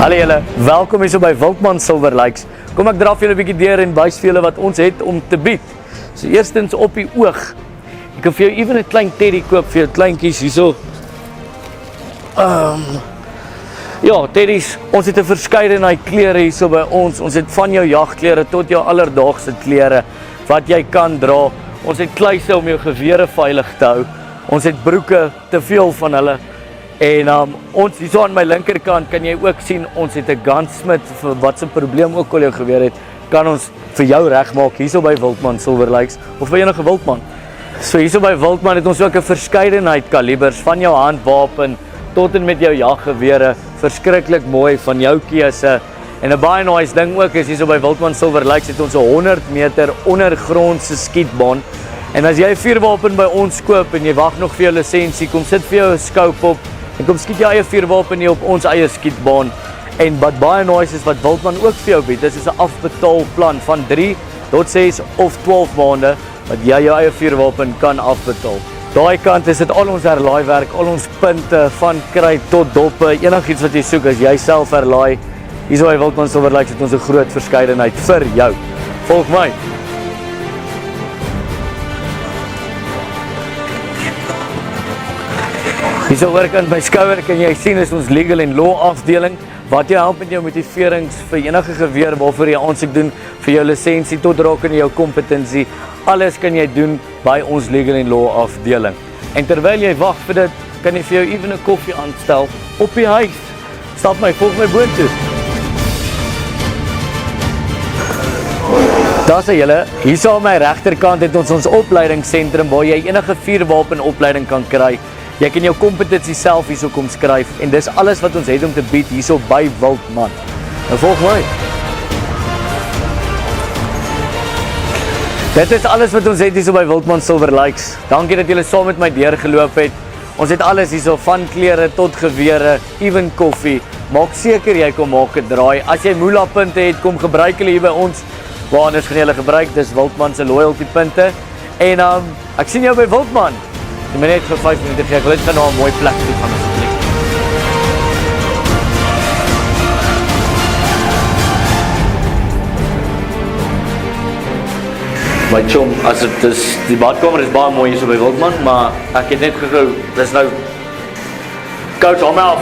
Hallo julle, welkom hier so by Wildman Silver Lakes. Kom ek draf julle 'n bietjie deur en wys vir julle wat ons het om te bied. So eerstens op die oog. Ek kan vir jou ewen 'n klein teddy koop vir jou kleintjies hierso. Ja, teddies, ons het 'n verskeidenheid klere hierso by ons. Ons het van jou jagklere tot jou alledaagse klere wat jy kan dra. Ons het kluise om jou gewere veilig te hou. Ons het broeke, te veel van hulle. En ons hierso aan my linkerkant kan jy ook sien ons het 'n gunsmith vir wat 'n probleem ook al jou geweer het, kan ons vir jou regmaak hierso by Wildman Silver Lakes of by enige wildman. So hierso by Wildman het ons ook 'n verskeidenheid kalibers van jou handwapen tot en met jou jaggewere, verskriklik mooi van jou keuse. En 'n baie nice ding ook is hierso by Wildman Silver Lakes het ons 'n 100 meter ondergrondse skietbaan. En as jy 'n vuurwapen by ons koop en jy wag nog vir jou lisensie, kom sit vir jou 'n scope op en kom skiet jou eie vuurwapen nie op ons eie skietbaan. En wat baie nice is wat Wildman ook vir jou bied, dis is 'n afbetaalplan van 3 tot 6 of 12 maande wat jy jou eie vuurwapen kan afbetaal. Daai kant is dit al ons herlaaiwerk, al ons punte van kruit tot doppe, enigiets wat jy soek as jy self herlaai. Hierso by Wildman Silver Lakes het ons 'n groot verskeidenheid vir jou. Volg my. Hierso oorkant my skouer kan jy sien is ons legal en law afdeling wat jou help met jou motiverings vir enige geweer waarvoor jy aansoek doen, vir jou lisensie tot rakende jou kompetensie. Alles kan jy doen by ons legal en law afdeling. En terwyl jy wag vir dit, kan jy vir jou ewen 'n koffie aanstel op die huis. Stap my, volg my boontoe. Daar sê julle, hierso aan my regterkant het ons opleidingsentrum waar jy enige vuurwapenopleiding kan kry. Jy kan jou kompetensie self hierso kom skryf en dis alles wat ons het om te bied hierso by Wildman. Nou volg my. Dit is alles wat ons het hierso by Wildman Silver Lakes. Dankie dat julle saam met my deurgeloop het. Ons het alles hierso van klere tot gewere, ewen koffie. Maak seker jy kom maak 'n draai. As jy moola punte het, kom gebruik hulle hier by ons. Waar anders gaan jy hulle gebruik? Dis Wildman se loyalty punte. En ek sien jou by Wildman. Jy moet net vir 5 minute gee. Ek wil net gaan na 'n mooi plek toe gaan asseblief. My chom, as dit is, die badkamer is baie mooi hier so by Wildman, maar ek het net gegou, dis nou koud om af.